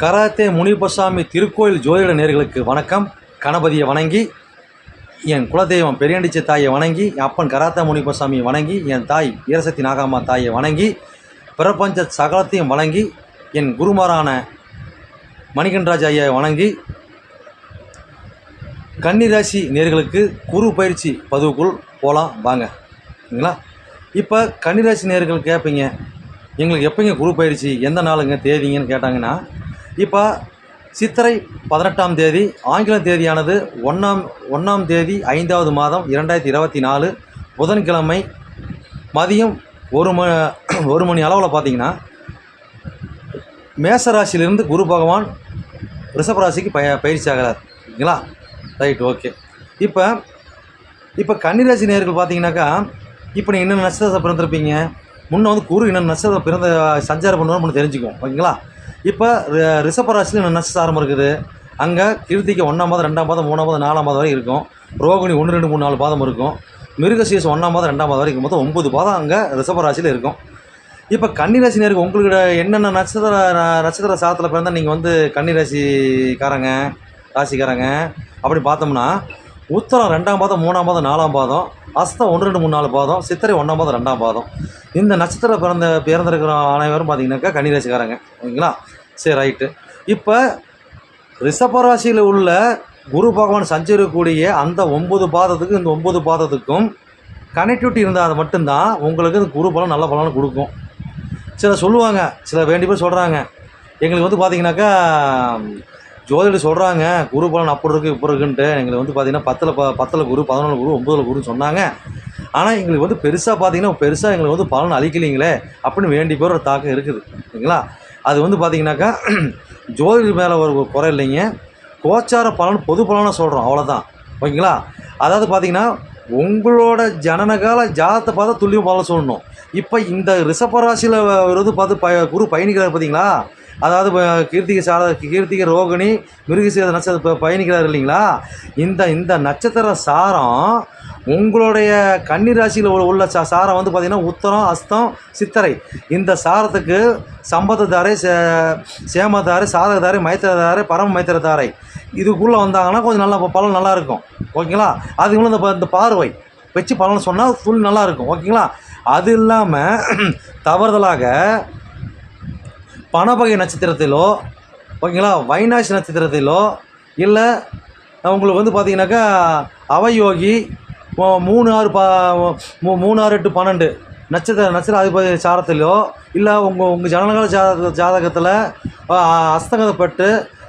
Karate Munippasamy திருக்கோயில் ஜோதிட நேர்களுக்கு வணக்கம். கணபதியை வணங்கி, என் குலதெய்வம் பெரியாண்டிச்ச தாயை வணங்கி, என் அப்பன் கராத்தே முனிப்பசாமியை வணங்கி, என் தாய் வீரசக்தி நாகாமா தாயை வணங்கி, பிரபஞ்ச சகலத்தையும் வணங்கி, என் குருமாரான மணிகண்டராஜ் ஐயாவை வணங்கி, கன்னிராசி நேர்களுக்கு குரு பயிற்சி பதிவுக்குள் போகலாம் வாங்க. சரிங்களா? இப்போ கன்னிராசி நேர்கள் கேட்பீங்க, எங்களுக்கு எப்போங்க குரு பயிற்சி, எந்த நாளுங்க தேதிங்கன்னு கேட்டாங்கன்னா, இப்போ சித்திரை 18ஆம் தேதி, ஆங்கில தேதியானது 1ஆம் தேதி 5வது மாதம் 2024 புதன்கிழமை மதியம் 1 மணி அளவில் பார்த்தீங்கன்னா மேசராசிலிருந்து குரு பகவான் ரிஷபராசிக்கு பயிற்சி ஆகிறார். சரிங்களா? Right, okay. இப்போ கன்னிராசி நேர்கள் பார்த்தீங்கன்னாக்கா, இப்போ நீங்கள் இன்னும் நட்சத்திரத்தை பிறந்திருப்பீங்க, முன்னே வந்து குரு இன்னும் நட்சத்திரத்தை பிறந்த சஞ்சாரம் பண்ணுவோம்னு தெரிஞ்சுக்குவோம். ஓகேங்களா? இப்போ ரிஷபராசியில் இன்னும் நட்சத்திரம் இருக்குது. அங்கே கிருத்திகை 1ஆம் பாதம், 2ஆம் பாதம், 3ஆம் பாதம், 4ஆம் பாதம் வரை இருக்கும். ரோகிணி 1, 2, 3, 4 பாதம் இருக்கும். மிருகசீரிஷம் 1ஆம் பாதம், 2ஆம் பாதம் வரைக்கும் மொத்தம் 9 பாதம் அங்கே ரிஷபராசியில் இருக்கும். இப்போ கன்னிராசி நேருக்கு உங்களுக்கு என்னென்ன நட்சத்திர சாதத்தில் பிறந்தால் நீங்கள் வந்து கன்னிராசிக்காரங்க ராசிக்காரங்க அப்படி பார்த்தோம்னா, உத்தரம் 2ஆம் பாதம், 3ஆம் பாதம், 4ஆம் பாதம், அஸ்தம் 1, 2, 3, 4 பாதம், சித்திரை 1ஆம் பாதம், 2ஆம் பாதம். இந்த நட்சத்திரம் பிறந்திருக்கிற அனைவரும் பார்த்தீங்கன்னாக்கா கன்னிராசிக்காரங்க. ஓகேங்களா? சரி, ரைட்டு. இப்போ ரிஷபராசியில் உள்ள குரு பகவான் சஞ்சரிக்கக்கூடிய அந்த 9 பாதத்துக்கு இந்த 9 பாதத்துக்கும் கனெக்டிவிட்டி இருந்தால் அது மட்டும்தான் உங்களுக்கு இந்த குரு பலன் நல்ல பலன் கொடுக்கும். சில சொல்லுவாங்க, சில வேண்டி பேர் சொல்கிறாங்க, எங்களுக்கு வந்து பார்த்திங்கனாக்கா ஜோதிடர் சொல்கிறாங்க குரு பலன் அப்படி இருக்குது இப்படி இருக்குன்ட்டு. எங்களுக்கு வந்து பார்த்திங்கன்னா 10 குரு, 11 குரு, 9 குருன்னு சொன்னாங்க. ஆனால் எங்களுக்கு வந்து பெருசாக பார்த்திங்கன்னா எங்களுக்கு வந்து பலன் அளிக்கலிங்களே அப்படின்னு வேண்டி பேர் ஒரு தாக்கம் இருக்குது. ஓகேங்களா? அது வந்து பார்த்திங்கனாக்கா ஜோதிடர் மேலே ஒரு குறை இல்லைங்க, கோச்சார பலன் பொது பலனாக சொல்கிறோம், அவ்வளோதான். ஓகேங்களா? அதாவது பார்த்திங்கன்னா உங்களோட ஜனனகால ஜாதத்தை பார்த்தா துல்லியம் பலன் சொல்லணும். இப்போ இந்த ரிஷபராசியில் வந்து பார்த்து குரு பயணிக்கிறார் பார்த்தீங்களா, அதாவது கீர்த்திகை ரோகிணி மிருகசீரிஷ நட்சத்திரம் பயணிக்கிறார் இல்லைங்களா, இந்த நட்சத்திர சாரம் உங்களுடைய கன்னிராசியில் உள்ள சாரம் வந்து பார்த்திங்கன்னா உத்தரம், அஸ்தம், சித்திரை. இந்த சாரத்துக்கு சம்பதத்தாரை, சேமதாரை, சாதகதாரை, மைத்திரதாரை, பரம மைத்திரதாரை இதுக்குள்ளே வந்தாங்கன்னா கொஞ்சம் நல்லா பலன் நல்லாயிருக்கும். ஓகேங்களா? அதுக்குள்ள இந்த பார்வை வச்சு பலன் சொன்னால் ஃபுல் நல்லாயிருக்கும். ஓகேங்களா? அது இல்லாமல் தவறுதலாக பணபகை நட்சத்திரத்திலோ, ஓகேங்களா, வைநாசி நட்சத்திரத்திலோ, இல்லை உங்களுக்கு வந்து பார்த்திங்கனாக்கா அவயோகி 3, 6, 8, 12 நட்சத்திர அதிபதி சாரத்திலோ, இல்லை உங்கள் ஜனனகால ஜாதகத்தில் அஸ்தங்கப்பட்டு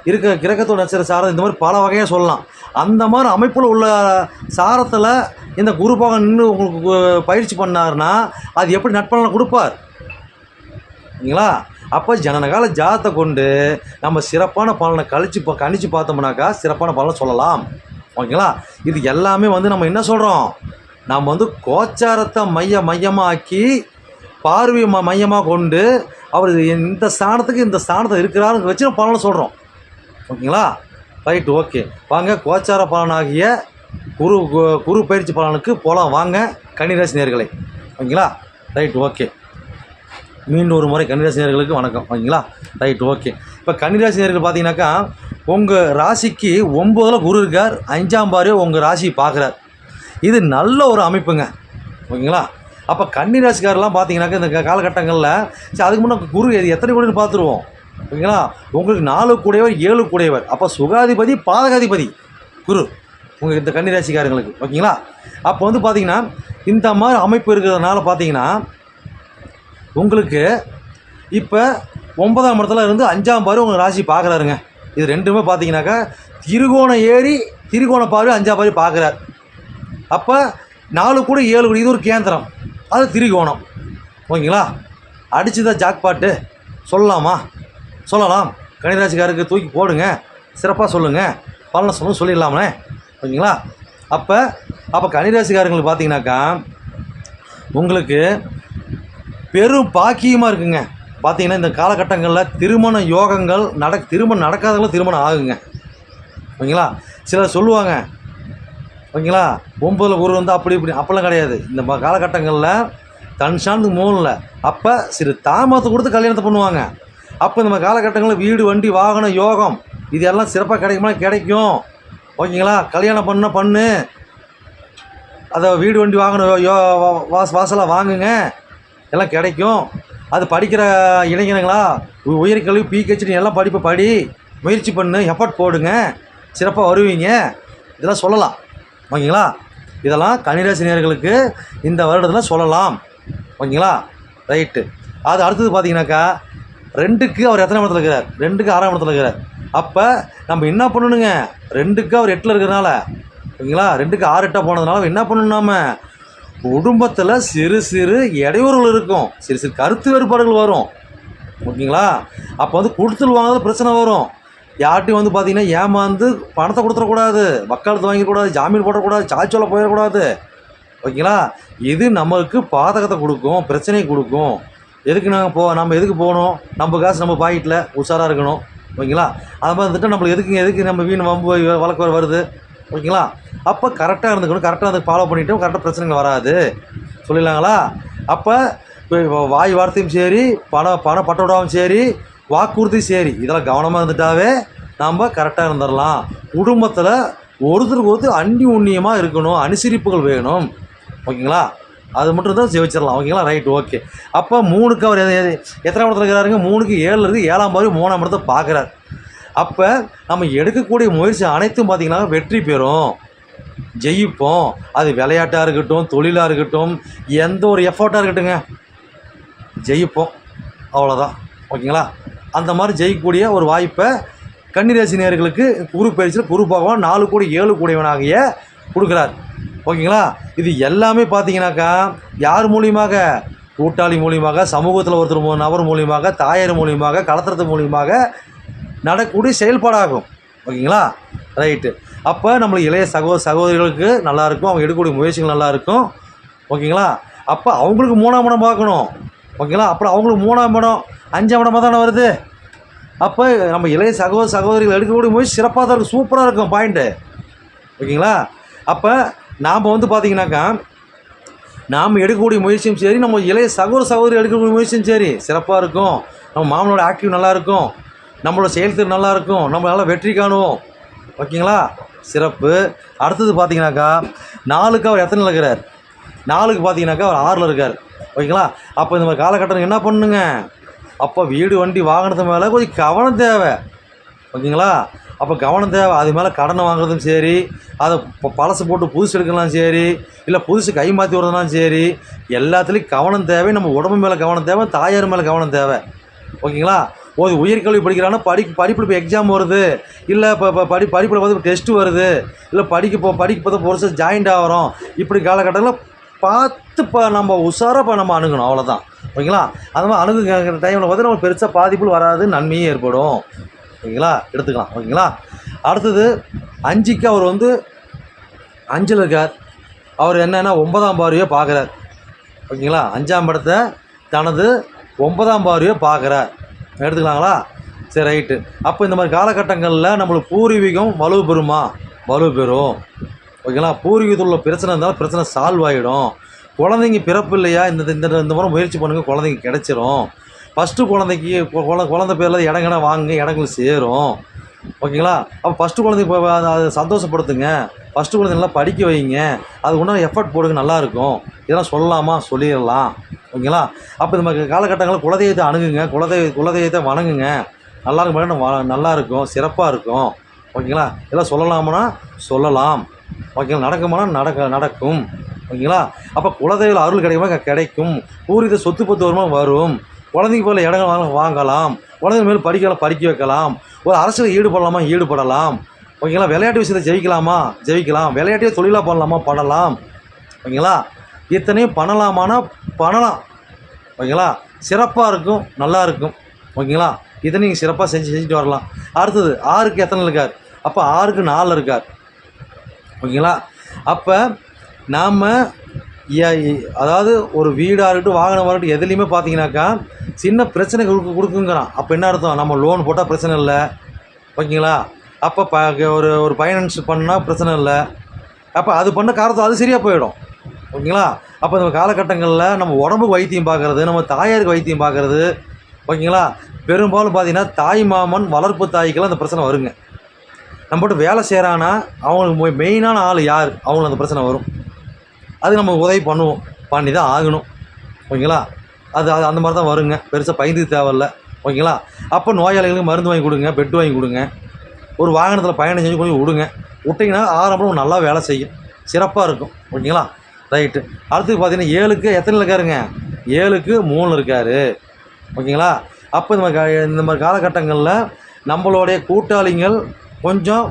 இருக்க கிரகத்தோட நட்சத்திர சாரம், இந்த மாதிரி பல வகையாக சொல்லலாம். அந்த மாதிரி அமைப்பில் உள்ள சாரத்தில் இந்த குரு பகவான் நின்று உங்களுக்கு பயிற்சி பண்ணார்னா அது எப்படி நட்பலனை கொடுப்பார்? சரிங்களா? அப்போ ஜனனகால ஜாதத்தை கொண்டு நம்ம சிறப்பான பலனை கணிச்சு பார்த்தோம்னாக்கா சிறப்பான பலனை சொல்லலாம். ஓகேங்களா? இது எல்லாமே வந்து நம்ம என்ன சொல்கிறோம், நம்ம வந்து கோச்சாரத்தை மையமாக்கி பார்வை மையமாக கொண்டு அவர் இந்த ஸ்தானத்துக்கு இந்த ஸ்தானத்தை இருக்கிறாருன்னு வச்சு நம்ம பலனை சொல்கிறோம். ஓகேங்களா? Right, okay. வாங்க கோச்சார பலனாகிய குரு பயிற்சி பலனுக்கு போகலாம் வாங்க கன்னிராசி நேயர்களே. ஓகேங்களா? Right, okay. மீண்டும் ஒரு முறை கன்னிராசி நேயர்களுக்கு வணக்கம். ஓகேங்களா? Right, okay. இப்போ கன்னிராசி நேயர்கள் பார்த்தீங்கன்னாக்கா உங்கள் ராசிக்கு 9ல் குரு இருக்கார், 5ஆம் பார்வை உங்கள் ராசியை பார்க்குறார். இது நல்ல ஒரு அமைப்புங்க. ஓகேங்களா? அப்போ கன்னிராசிக்காரெலாம் பார்த்தீங்கன்னாக்கா இந்த காலகட்டங்களில் அதுக்கு முன்னே குரு எத்தனை கோடின்னு பார்த்துருவோம். ஓகேங்களா? உங்களுக்கு 4 கூடையவர், 7 கூடையவர். அப்போ சுகாதிபதி, பாதகாதிபதி குரு உங்களுக்கு இந்த கன்னிராசிக்காரங்களுக்கு. ஓகேங்களா? அப்போ வந்து பார்த்திங்கன்னா இந்த மாதிரி அமைப்பு இருக்கிறதுனால பார்த்தீங்கன்னா உங்களுக்கு இப்போ 9ஆம் இடத்துல இருந்து 5ஆம் பார்வை உங்கள் ராசி பார்க்குறாருங்க. இது ரெண்டுமே பார்த்தீங்கன்னாக்கா திரிகோணம் ஏறி திரிகோண பார்வை 5ஆம் பார்வை பார்க்குறார். அப்போ 4 கூட 7 கூட இது ஒரு கேந்திரம், அது திரிகோணம். ஓகேங்களா? அடிச்சுதான் ஜாக்பாட்டு சொல்லலாமா? சொல்லலாம். கன்னிராசிக்காரருக்கு தூக்கி போடுங்க, சிறப்பாக சொல்லுங்கள், பலனை சொல்லிடலாமே. ஓகேங்களா? அப்போ கன்னிராசிக்காரங்களுக்கு பார்த்தீங்கன்னாக்கா உங்களுக்கு பெரும் பாக்கியமாக இருக்குங்க. பார்த்தீங்கன்னா இந்த காலகட்டங்களில் திருமண யோகங்கள் திருமணம் நடக்காதவங்களும் திருமணம் ஆகுங்க. ஓகேங்களா? சிலர் சொல்லுவாங்க, ஓகேங்களா, 9ல் குரு வந்து அப்படிலாம் கிடையாது. இந்த காலகட்டங்களில் தன் சார்ந்து மூணில் அப்போ சிறு தாமதத்தை கொடுத்து கல்யாணத்தை பண்ணுவாங்க. அப்போ இந்த காலகட்டங்களில் வீடு வண்டி வாகனம் யோகம் இது எல்லாம் சிறப்பாக கிடைக்குமா கிடைக்கும். ஓகேங்களா? கல்யாணம் பண்ணு அதை வீடு வண்டி வாகனம் வாசலாக வாங்குங்க, எல்லாம் கிடைக்கும். அது படிக்கிற இளைஞர்களா உயர்கல்வி பிஹெச்டி எல்லாம் படிப்பு படி முயற்சி பண்ணு, எஃபர்ட் போடுங்க, சிறப்பாக வருவீங்க. இதெல்லாம் சொல்லலாம். ஓகேங்களா? இதெல்லாம் கன்னிராசி நேயர்களுக்கு இந்த வருடத்தில் சொல்லலாம். ஓகேங்களா? ரைட்டு. அது அடுத்தது பார்த்தீங்கன்னாக்கா 2க்கு அவர் எத்தனை இடத்துல இருக்கிறார்? 2க்கு 6ஆம் இடத்துல இருக்கிறார். அப்போ நம்ம என்ன பண்ணணுங்க, 2க்கு அவர் 8ல் இருக்கிறனால, ஓகேங்களா, 2க்கு 6 8 போனதுனால என்ன பண்ணணும், நாம குடும்பத்தில் சிறு சிறு இடையூறுகள் இருக்கும், சிறு சிறு கருத்து வேறுபாடுகள் வரும். ஓகேங்களா? அப்போ வந்து கொடுத்துல் வாங்கிறது பிரச்சனை வரும். யார்ட்டையும் வந்து பார்த்தீங்கன்னா ஏமாந்து பணத்தை கொடுத்துடக்கூடாது, வக்காலத்து வாங்கிடக்கூடாது, ஜாமீன் போடக்கூடாது, சாய்ச்சொல்ல போயிடக்கூடாது. ஓகேங்களா? இது நம்மளுக்கு பாதகத்தை கொடுக்கும், பிரச்சனையை கொடுக்கும். எதுக்கு நம்ம எதுக்கு போகணும், நம்ம காசு நம்ம பாக்கெட்டில் உஷாராக இருக்கணும். ஓகேங்களா? அது மாதிரி வந்துட்டு நம்மளுக்கு எதுக்கு நம்ம வீண் வம்பு வழக்கு வருது. ஓகேங்களா? அப்போ கரெக்டாக இருந்துக்கணும், கரெக்டாக அதுக்கு ஃபாலோ பண்ணிவிட்டு கரெக்டாக பிரச்சனைகள் வராது சொல்லிடலாங்களா? அப்போ வாய் வார்த்தையும் சரி, பட்டோடாவும் சரி, வாக்குறுதியும் சரி, இதெல்லாம் கவனமாக இருந்துட்டாவே நம்ம கரெக்டாக இருந்துடலாம். குடும்பத்தில் ஒருத்தருக்கு ஒருத்தர் அந்தி உண்ணியமாக இருக்கணும், அனுசரிப்புகள் வேணும். ஓகேங்களா? அது மட்டும் தான் ஜெயிச்சிடலாம். ஓகேங்களா? ரைட். ஓகே. அப்போ 3க்கு அவர் எத்தனை இடத்துல இருக்கிறாருங்க? 3க்கு 7 இருக்குது, 7ஆம் பாரு 3ஆம் இடத்தை பார்க்குறார். அப்போ நம்ம எடுக்கக்கூடிய முயற்சி அனைத்தும் பார்த்திங்கன்னா வெற்றி பெறும், ஜெயிப்போம். அது விளையாட்டாக இருக்கட்டும், தொழிலாக இருக்கட்டும், எந்த ஒரு எஃபர்ட்டாக இருக்கட்டுங்க, ஜெயிப்போம். அவ்வளோதான். ஓகேங்களா? அந்த மாதிரி ஜெயிக்கக்கூடிய ஒரு வாய்ப்பை கன்னிராசி நேயர்களுக்கு குரு பயிற்சியில் குரு பகவான் 4 கோடி 7 கோடியவனாகிய கொடுக்குறார். ஓகேங்களா? இது எல்லாமே பார்த்தீங்கன்னாக்கா யார் மூலியமாக? கூட்டாளி மூலியமாக, சமூகத்தில் ஒருத்தர் நபர் மூலியமாக, தாயார் மூலியமாக, கலத்திரத்து மூலியமாக நடக்கக்கூடிய செயல்பாடாகும். ஓகேங்களா? ரைட்டு. அப்போ நம்மளுக்கு இளைய சகோதரிகளுக்கு நல்லாயிருக்கும், அவங்க எடுக்கக்கூடிய முயற்சிகள் நல்லாயிருக்கும். ஓகேங்களா? அப்போ அவங்களுக்கு 3ஆம் இடம் பார்க்கணும். ஓகேங்களா? அப்புறம் அவங்களுக்கு 3ஆம் இடம் 5ஆம் இடமாக தானே வருது. அப்போ நம்ம இளைய சகோதரிகள் எடுக்கக்கூடிய முயற்சி சிறப்பாக தான் இருக்கும், சூப்பராக இருக்கும் பாயிண்ட்டு. ஓகேங்களா? அப்போ நாம் வந்து பார்த்திங்கனாக்கா நாம் எடுக்கக்கூடிய முயற்சியும் சரி, நம்ம இளைய சகோதரி எடுக்கக்கூடிய முயற்சியும் சரி சிறப்பாக இருக்கும். நம்ம மாமனோட ஆக்டிவ் நல்லாயிருக்கும், நம்மளோட செயல்திறன் நல்லாயிருக்கும், நம்ம நல்லா வெற்றி காணுவோம். ஓகேங்களா? சிறப்பு. அடுத்தது பார்த்தீங்கன்னாக்கா 4க்கு அவர் எத்தனை இருக்கிறார்? 4க்கு பார்த்தீங்கன்னாக்கா அவர் 6ல் இருக்கார். ஓகேங்களா? அப்போ இந்த மாதிரி காலகட்டம் என்ன பண்ணுங்க, அப்போ வீடு வண்டி வாங்கினது மேலே கொஞ்சம் கவனம் தேவை. ஓகேங்களா? அப்போ கவனம் தேவை. அது மேலே கடனை வாங்குறதும் சரி, அதை பழசு போட்டு புதுசு எடுக்கலாம் சரி, இல்லை புதுசு கை மாற்றி விடுறதுனாலும் சரி, எல்லாத்துலேயும் கவனம் தேவை. நம்ம உடம்பு மேலே கவனம் தேவை, தாயார் மேலே கவனம் தேவை. ஓகேங்களா? ஒரு உயர்கல்வி படிக்கிறாங்கன்னா படிப்பில் இப்போ எக்ஸாம் வருது, இல்லை இப்போ படிப்பில் வந்து டெஸ்ட்டு வருது, இல்லை படிக்க பொறுத்து ஜாயிண்ட் ஆகிறோம். இப்படி காலகட்டத்தில் பார்த்து நம்ம உஷாராக நம்ம அணுகணும். அவ்வளோதான். ஓகேங்களா? அந்த மாதிரி அணுகுங்கிற டைமில் பார்த்து நம்ம பெருசாக பாதிப்புகள் வராது, நன்மையும் ஏற்படும். ஓகேங்களா? எடுத்துக்கலாம். ஓகேங்களா? அடுத்தது 5க்கு அவர் வந்து 5ல் இருக்கார். அவர் என்னென்னா 9ஆம் பார்வையை பார்க்குறார். ஓகேங்களா? 5ஆம் இடத்தை தனது 9ஆம் பார்வையை பார்க்குறார். எடுத்துக்கலாங்களா? சரி, ரைட்டு. அப்போ இந்த மாதிரி காலகட்டங்களில் நம்மளுக்கு பூர்வீகம் வலு பெறுமா? வலு பெறும். ஓகேங்களா? பூர்வீகத்தில் உள்ள பிரச்சனை இருந்தாலும் பிரச்சனை சால்வ் ஆகிடும். குழந்தைங்க பிறப்பு இல்லையா, இந்த முறை முயற்சி பண்ணுங்கள், குழந்தைங்க கிடச்சிரும். ஃபஸ்ட்டு குழந்தைக்கு குழந்தை பேரில் இடங்கள்லாம் வாங்குங்க, இடங்கள் சேரும். ஓகேங்களா? அப்போ ஃபஸ்ட்டு குழந்தைக்கு அதை சந்தோஷப்படுத்துங்க, ஃபஸ்ட்டு குழந்தை நல்லா படிக்க வைங்க, அது ஒன்றும் எஃபர்ட் போடுங்க, நல்லாயிருக்கும். இதெல்லாம் சொல்லலாமா? சொல்லிடலாம். ஓகேங்களா? அப்போ இந்த மாதிரி காலகட்டங்களில் குலதெய்வத்தை அணுகுங்க, குலதெய்வத்தை வணங்குங்க, நல்லாயிருக்கும், சிறப்பாக இருக்கும். ஓகேங்களா? இதெல்லாம் சொல்லலாமான்னா சொல்லலாம். ஓகேங்களா? நடக்குமானா நடக்கும். ஓகேங்களா? அப்போ குலதெய்வ அருள் கிடைக்கும். பூரித சொத்து பத்து வருமானம் வரும். குழந்தைக்கு போல இடங்கள் வாங்கலாம், குழந்தைங்க மேலே படிக்க வைக்கலாம். ஒரு அரசியல் ஈடுபடலாம். ஓகேங்களா? விளையாட்டு விஷயத்தை ஜெயிக்கலாம். விளையாட்டே தொழிலாக பண்ணலாம். ஓகேங்களா? இத்தனையும் பண்ணலாமானா பண்ணலாம். ஓகேங்களா? சிறப்பாக இருக்கும், நல்லா இருக்கும். ஓகேங்களா? இதை நீங்கள் சிறப்பாக செஞ்சுட்டு வரலாம். அடுத்தது 6க்கு எத்தனை இருக்கார்? அப்போ 6க்கு 4 இருக்கார். ஓகேங்களா? அப்போ நாம் அதாவது ஒரு வீடாக இருக்கட்டும், வாகனம் வரட்டும், எதுலேயுமே பார்த்தீங்கன்னாக்கா சின்ன பிரச்சனை கொடுக்குங்கிறான். அப்போ என்ன அர்த்தம்? நம்ம லோன் போட்டால் பிரச்சனை இல்லை. ஓகேங்களா? அப்போ ஒரு ஃபைனான்ஸ் பண்ணால் பிரச்சனை இல்லை. அப்போ அது பண்ண காரணம் அது சரியாக போயிடும். ஓகேங்களா? அப்போ இந்த காலகட்டங்களில் நம்ம உடம்புக்கு வைத்தியம் பார்க்குறது, நம்ம தாயாருக்கு வைத்தியம் பார்க்குறது, ஓகேங்களா. பெரும்பாலும் பார்த்தீங்கன்னா தாய் மாமன் வளர்ப்பு தாய்க்கெல்லாம் அந்த பிரச்சனை வருங்க. நம்மகிட்ட வேலை செய்கிறான்னா அவங்களுக்கு மெயினான ஆள் யார், அவங்களுக்கு அந்த பிரச்சனை வரும். அது நம்ம உதவி பண்ணுவோம், பண்ணி தான் ஆகணும். ஓகேங்களா. அது அது அந்த மாதிரி தான் வருங்க, பெருசாக பயந்துக்கு தேவையில்ல. ஓகேங்களா. அப்போ நோயாளிகளுக்கு மருந்து வாங்கி கொடுங்க, பெட் வாங்கி கொடுங்க, ஒரு வாகனத்தில் பயணம் செஞ்சு கொஞ்சம் விடுங்க. விட்டிங்கன்னா ஆரம்பம் நல்லா வேலை செய்யும், சிறப்பாக இருக்கும். ஓகேங்களா. ரைட்டு. அடுத்து பார்த்தீங்கன்னா 7க்கு எத்தனை இருக்காருங்க, 7க்கு 3 இருக்கார். ஓகேங்களா. அப்போ இந்த மாதிரி காலகட்டங்களில் நம்மளுடைய கூட்டாளிகள் கொஞ்சம்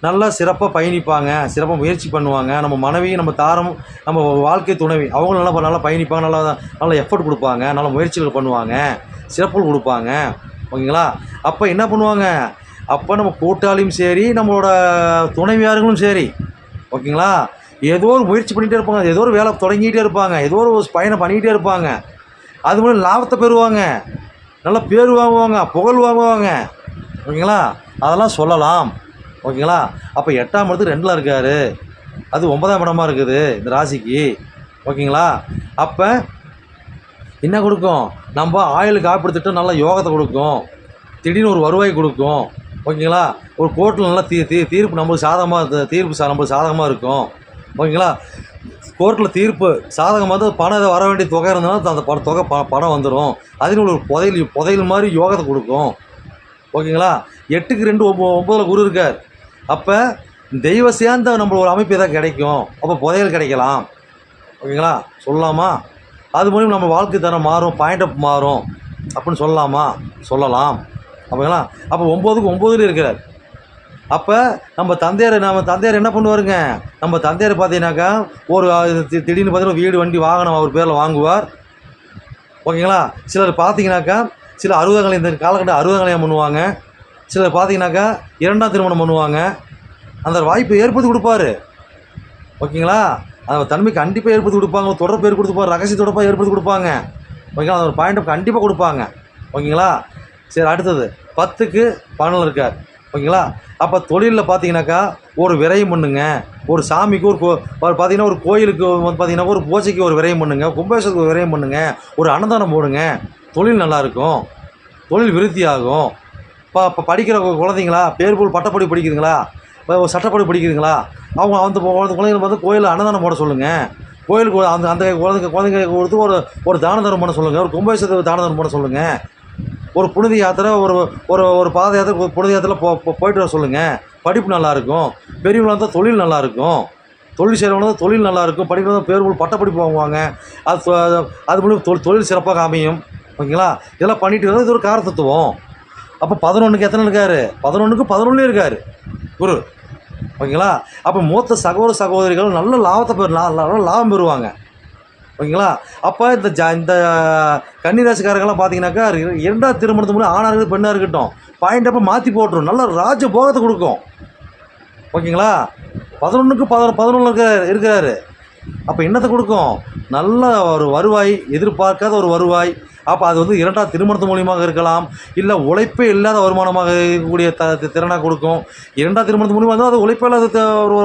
நல்லா சிறப்பாக பயணிப்பாங்க, சிறப்பாக முயற்சி பண்ணுவாங்க. நம்ம மனைவி, நம்ம தாரம், நம்ம வாழ்க்கை துணைவி அவங்களும் நல்லா பயணிப்பாங்க, நல்லா எஃபர்ட் கொடுப்பாங்க, நல்ல முயற்சிகள் பண்ணுவாங்க, சிறப்புகள் கொடுப்பாங்க. ஓகேங்களா. அப்போ என்ன பண்ணுவாங்க, அப்போ நம்ம கூட்டாளியும் சரி, நம்மளோட துணைவியார்களும் சரி, ஓகேங்களா, ஏதோ ஒரு முயற்சி பண்ணிகிட்டே இருப்பாங்க, ஏதோ ஒரு வேலை தொடங்கிகிட்டே இருப்பாங்க, ஏதோ ஒரு பயணம் பண்ணிக்கிட்டே இருப்பாங்க. அது மூலம் லாபத்தை பெறுவாங்க, நல்லா பேர் வாங்குவாங்க, புகழ் வாங்குவாங்க. ஓகேங்களா. அதெல்லாம் சொல்லலாம். ஓகேங்களா. அப்போ 8ஆம் இடத்துக்கு 2ல் இருக்கார், அது 9ஆம் இடமா இருக்குது இந்த ராசிக்கு. ஓகேங்களா. அப்போ என்ன கொடுக்கும், நம்ம ஆயுள் காப்பீடு திட்டம் நல்லா யோகத்தை கொடுக்கும், திடீர்னு ஒரு வருவாய் கொடுக்கும். ஓகேங்களா. ஒரு கோர்ட்டில் நல்லா தீர்ப்பு நம்மளுக்கு சாதகமாக, தீர்ப்பு நம்மளுக்கு சாதகமாக இருக்கும். ஓகேங்களா. கோர்ட்டில் தீர்ப்பு சாதகமாக தான் பணம் வர வேண்டிய தொகை இருந்தாலும் அந்த தொகை பணம் வந்துடும். அதுன்னு ஒரு புதையல் மாதிரி யோகத்தை கொடுக்கும். ஓகேங்களா. 8க்கு 2 9ல் குரு இருக்கார். அப்போ தெய்வ சேர்ந்த நம்ம ஒரு அமைப்பு தான் கிடைக்கும், அப்போ புதையல் கிடைக்கலாம். ஓகேங்களா. சொல்லலாமா. அது மூலியம் நம்ம வாழ்க்கை தரம் மாறும், பாயிண்ட் அப் மாறும் அப்படின்னு சொல்லலாமா, சொல்லலாம். ஓகேங்களா. அப்போ 9க்கு 9ல் இருக்கிறார். அப்போ நம்ம தந்தையார் என்ன பண்ணுவாருங்க, நம்ம தந்தையார் பார்த்தீங்கன்னாக்கா ஒரு திடீர்னு பார்த்தீங்கன்னா வீடு வண்டி வாகனம் அவர் பேரில் வாங்குவார். ஓகேங்களா. சிலர் பார்த்தீங்கன்னாக்கா சில 60 கல்யாணம், இந்த காலகட்டம் 60 கல்யாணம் பண்ணுவாங்க. சிலர் பார்த்தீங்கன்னாக்கா 2ஆம் திருமணம் பண்ணுவாங்க. அந்த வாய்ப்பை ஏற்படுத்தி கொடுப்பாரு. ஓகேங்களா. அந்த தன்மை கண்டிப்பாக ஏற்படுத்தி கொடுப்பாங்க, தொடர்பு ஏற்படுத்தி கொடுப்பாங்க, ரகசிய தொடர்பாக ஏற்படுத்தி கொடுப்பாங்க. ஓகேங்களா. அந்த ஒரு பாயிண்ட் கண்டிப்பாக கொடுப்பாங்க. ஓகேங்களா. சரி. அடுத்தது 10க்கு 11 இருக்கார். ஓகேங்களா. அப்போ தொழிலில் பார்த்தீங்கன்னாக்கா ஒரு விரயம் பண்ணுங்க, ஒரு சாமிக்கு ஒரு பார்த்தீங்கன்னா ஒரு கோயிலுக்கு வந்து பார்த்தீங்கன்னா ஒரு பூஜைக்கு ஒரு விரயம் பண்ணுங்க, கும்பேஸ்வரத்துக்கு ஒரு விரயம் பண்ணுங்க, ஒரு அன்னதானம் போடுங்க, தொழில் நல்லாயிருக்கும், தொழில் விருத்தி ஆகும். இப்போ படிக்கிற குழந்தைங்களா, பேர் போல் பட்டப்படி படிக்குதுங்களா, இப்போ சட்டப்படி படிக்குதுங்களா, அவங்க அந்த குழந்தைங்களுக்கு வந்து கோயிலில் அன்னதானம் போட சொல்லுங்கள், கோயிலுக்கு அந்த குழந்தைங்க கொடுத்து ஒரு தான தர்மம் பண்ண சொல்லுங்கள், ஒரு கும்பேஸ்வரத்துக்கு தான தர்மம் பண்ண சொல்லுங்கள், ஒரு புனித யாத்திரை, ஒரு பாத யாத்திரை, புனித யாத்திரை போயிட்டு வர சொல்லுங்கள். படிப்பு நல்லாயிருக்கும். பெரியவங்களாக இருந்தால் தொழில் நல்லாயிருக்கும், தொழில் செய்கிறவங்க தான் தொழில் நல்லாயிருக்கும், படிக்கிறவங்க பேர் போல் பட்டப்படிப்பு வாங்குவாங்க, அது மூலம் தொழில் சிறப்பாக அமையும். ஓகேங்களா. இதெல்லாம் பண்ணிட்டு இருந்தால் இது ஒரு காரத்தத்துவம். அப்போ 11க்கு எத்தனை இருக்கார், 11க்கு 11 இருக்கார் குரு. ஓகேங்களா. அப்போ மூத்த சகோதரிகள் நல்ல நல்ல லாபம் பெறுவாங்க. ஓகேங்களா. அப்போ இந்த கன்னிராசிக்காரங்கெல்லாம் பார்த்தீங்கன்னாக்கா 2ஆம் திருமணத்து மூலம் ஆணாக இருக்கட்டும் பெண்ணாக இருக்கட்டும் பாயிண்ட் அப்போ மாற்றி போட்டுரும், நல்ல ராஜ போகத்தை கொடுக்கும். ஓகேங்களா. 11க்கு 11 இருக்கிறாரு. அப்போ என்னத்தை கொடுக்கும், நல்ல ஒரு வருவாய், எதிர்பார்க்காத ஒரு வருவாய். அப்போ அது வந்து 2ஆம் திருமணத்து மூலியமாக இருக்கலாம், இல்லை உழைப்பே இல்லாத வருமானமாக இருக்கக்கூடிய திறனாக கொடுக்கும். 2ஆம் திருமணத்து மூலியமாக இருந்தால் அது உழைப்பே இல்லாத ஒரு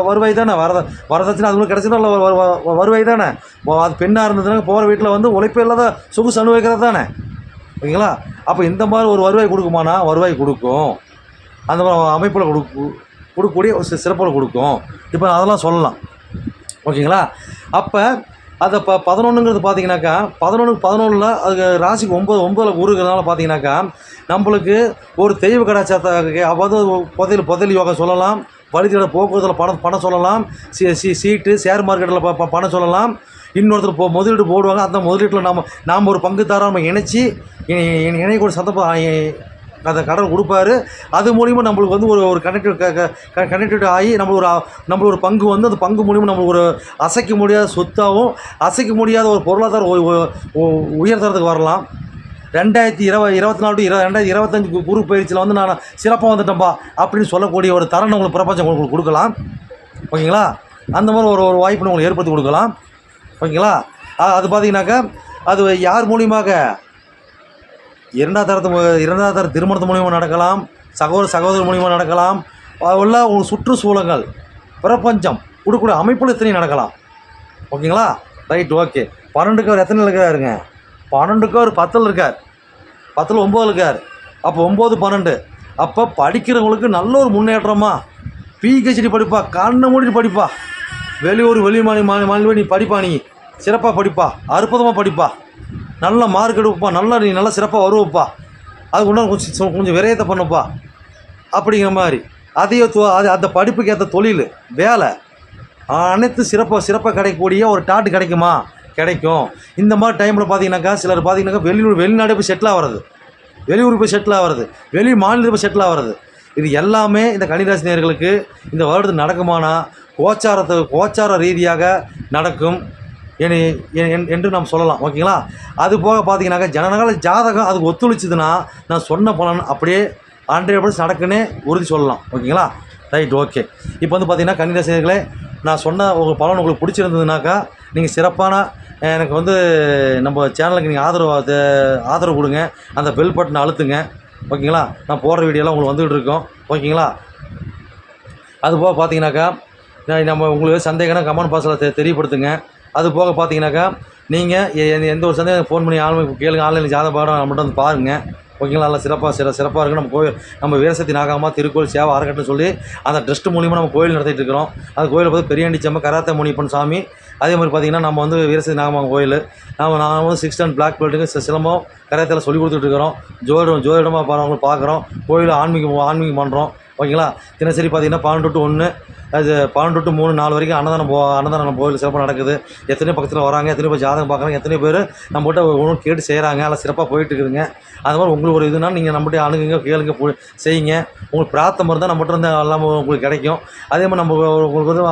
வருவாய் தானே, வரதட்சணை அது கிடைச்சதுனா வருவாய் தானே. அது பெண்ணாக இருந்ததுன்னா போகிற வீட்டில் வந்து உழைப்பே இல்லாத சொகுசு அனுபவிக்கிறது தானே. ஓகேங்களா. அப்போ இந்த மாதிரி ஒரு வருவாய் கொடுக்குமானா, வருவாய் கொடுக்கும். அந்த மாதிரி அமைப்பில் கொடுக்கக்கூடிய சிறப்பில் கொடுக்கும். இப்போ அதெல்லாம் சொல்லலாம். ஓகேங்களா. அப்போ அதை 11ங்கிறது பார்த்தீங்கன்னாக்கா 11க்கு 11ல் அதுக்கு ராசிக்கு 9ல் குருங்கிறதுனால பார்த்தீங்கன்னாக்கா நம்மளுக்கு ஒரு தெய்வ கடாச்சாரத்தை, அதாவது புதையல் யோகம் சொல்லலாம், வழித்தட போக்குவரத்தில் பணம் சொல்லலாம், சீட்டு ஷேர் மார்க்கெட்டில் பணம் சொல்லலாம். இன்னொருத்தர் முதலீடு போடுவாங்க, அந்த முதலீட்டில் நாம் ஒரு பங்குதாரர் நம்ம இணையக்கூடிய சந்தர்ப்பம் அந்த கடன் கொடுப்பாரு. அது மூலிமா நம்மளுக்கு வந்து ஒரு கனெக்டிவ் ஆகி நம்ம ஒரு பங்கு வந்து அந்த பங்கு மூலிமா நம்மளுக்கு ஒரு அசைக்க முடியாத சொத்தாகவும் அசைக்க முடியாத ஒரு பொருளாதார உயர்தரத்துக்கு வரலாம். 2024 to 2025 குரு பயிற்சியில் வந்து நான் சிறப்பாக வந்துட்டேன்ப்பா அப்படின்னு சொல்லக்கூடிய ஒரு தருணம் உங்களுக்கு பிரபஞ்சம் உங்களுக்கு கொடுக்கலாம். ஓகேங்களா. அந்த மாதிரி ஒரு வாய்ப்பு உங்களுக்கு ஏற்படுத்தி கொடுக்கலாம். ஓகேங்களா. அது பார்த்தீங்கன்னாக்கா அது யார் மூலியமாக, 2ஆம் தர திருமணத்து மூலியமாக நடக்கலாம், சகோதரர் மூலியமாக நடக்கலாம், அதெல்லாம் ஒரு சுற்றுச்சூழல்கள் பிரபஞ்சம் கொடுக்கக்கூடிய அமைப்பில் எத்தனையும் நடக்கலாம். ஓகேங்களா. ரைட். ஓகே. 12க்கு அவர் எத்தனை இருக்கிறாருங்க, 12க்கு அவர் 10ல் இருக்கார். 10ல் 9 இருக்கார். அப்போ 9, 12 அப்போ படிக்கிறவங்களுக்கு நல்ல ஒரு முன்னேற்றமா. பிஹெச்டி படிப்பா, கண்ணை மூடிட்டு படிப்பா. வெளியூர் மாநிலம் நீ படிப்பா, நீ சிறப்பாக படிப்பா, அற்புதமாக படிப்பா, நல்ல மார்க் எடுப்பா, நீ நல்லா சிறப்பாக வருவப்பா. அதுக்கு உண்டான கொஞ்சம் விரயத்தை பண்ணுப்பா அப்படிங்கிற மாதிரி. அது அந்த படிப்புக்கு ஏற்ற தொழில் வேலை அனைத்து சிறப்பாக கிடைக்கக்கூடிய ஒரு டாட்டு கிடைக்குமா? கிடைக்கும். இந்த மாதிரி டைமில் பார்த்தீங்கன்னாக்கா சிலர் பார்த்தீங்கன்னாக்கா வெளிநாடு போய் செட்டில் ஆகிறது, வெளியூர் போய் செட்டில் ஆகிறது, வெளி மாநிலத்தில் போய் செட்டில் ஆகிறது. இது எல்லாமே இந்த கன்னிராசி நேயர்களுக்கு இந்த வருடத்தில் நடக்குமானா கோச்சார ரீதியாக நடக்கும் என்று நாம் சொல்லலாம். ஓகேங்களா? அது போக பார்த்தீங்கன்னாக்கா ஜனனகால ஜாதகம் அதுக்கு ஒத்துழைச்சதுன்னா நான் சொன்ன பலன் அப்படியே 100% நடக்குன்னே உறுதி சொல்லலாம். ஓகேங்களா? Right, okay. இப்போ வந்து பார்த்தீங்கன்னா கன்னிராசி நேயர்களே, நான் சொன்ன ஒரு பலன் உங்களுக்கு பிடிச்சிருந்ததுனாக்கா நீங்கள் சிறப்பான எனக்கு வந்து நம்ம சேனலுக்கு நீங்கள் ஆதரவு கொடுங்க. அந்த பெல் பட்டனை அழுத்துங்க. ஓகேங்களா? நான் போடுற வீடியோலாம் உங்களுக்கு வந்துகிட்டு இருக்கோம். ஓகேங்களா? அதுபோக பார்த்தீங்கன்னாக்கா நம்ம உங்களுக்கு சந்தேகம்னா கமெண்ட் பாக்ஸில் தெரியப்படுத்துங்க. அது போக பார்த்தீங்கன்னாக்கா நீங்கள் எந்த ஒரு சந்தேகம் ஃபோன் பண்ணி கேளுங்க. ஆன்லைனில் ஜாதக பாடம் நம்மகிட்ட வந்து பாருங்கள். ஓகேங்களா? நல்லா சிறப்பாக இருக்குது. நம்ம வீரசக்தி நாகம்மா திருக்கோயில் சேவை அறக்கட்டளைன்னு சொல்லி அந்த ட்ரஸ்ட் மூலிமா நம்ம கோயில் நடத்திட்டு இருக்கிறோம். அந்த கோயிலை பார்த்து பெரியாண்டிச்சம்மா கராத்தே முனியப்பன் சாமி. அதே மாதிரி பார்த்திங்கன்னா நம்ம வந்து வீரசக்தி நாகம்மா கோயில் நான் வந்து 6 and பிளாக் பெல்ட்டுக்கு சிலம்பம் கராத்தேல சொல்லி கொடுத்துட்ருக்குறோம். ஜோதிடமாக பாருங்க பார்க்குறோம். கோயில் ஆன்மீகம் பண்ணுறோம். ஓகேங்களா? தினசரி பார்த்திங்கன்னா 12 to 1 அது 12 to 3 4 வரைக்கும் அன்னதானம் கோயில் சிறப்பாக நடக்குது. எத்தனையோ பக்கத்தில் வராங்க, எத்தனையோ பேர் ஜாதகம் பார்க்குறாங்க, எத்தனையோ பேர் நம்மகிட்ட ஒன்றும் கேட்டு செய்கிறாங்க. அதெல்லாம் சிறப்பாக போயிட்டு இருக்குதுங்க. அது மாதிரி உங்களுக்கு ஒரு இதுனா நீங்கள் நம்மகிட்ட அணுகுங்க, கேளுங்க, செய்யுங்க. உங்களுக்கு பிரார்த்தம் இருந்தால் நம்மகிட்ட இருந்து எல்லாம் உங்களுக்கு கிடைக்கும். அதே மாதிரி நம்ம உங்களுக்கு வந்து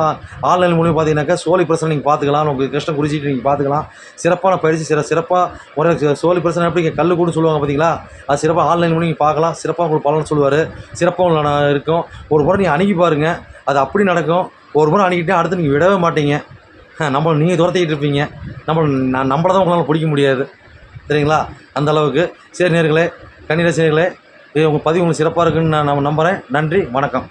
ஆன்லைன் மூலியம் பார்த்தீங்கன்னாக்கா சோழி பிரச்சனை நீங்கள் பார்த்துக்கலாம். உங்களுக்கு கஷ்டம் குறிச்சிட்டு நீங்கள் பார்த்துக்கலாம். சிறப்பான பயிற்சி சிறப்பாக ஒரு சோழி பிரச்சனை எப்படி இங்கே கல் கூட சொல்லுவாங்க பார்த்தீங்களா? அது சிறப்பாக ஆன்லைன் மூலியம் நீங்கள் பார்க்கலாம். சிறப்பாக உங்களுக்கு பலன் சொல்லுவார். சிறப்பாக உங்களுக்கு இருக்கும். ஒரு முறை நீங்கள் அணுகி பாருங்கள், அது அப்படி நடக்கும். ஒரு முறை அணுகிட்டே அடுத்து நீங்கள் விடவே மாட்டீங்க. நீங்கள் துரத்திக்கிட்டு இருப்பீங்க. நம்மளை தான் உங்களால் பிடிக்க முடியாது. சரிங்களா? அந்த அளவுக்கு. சரி நேயர்களே, கன்னிராசி நேயர்களே, உங்கள் பதிவு உங்களுக்கு சிறப்பாக இருக்குன்னு நான் நம்புகிறேன். நன்றி, வணக்கம்.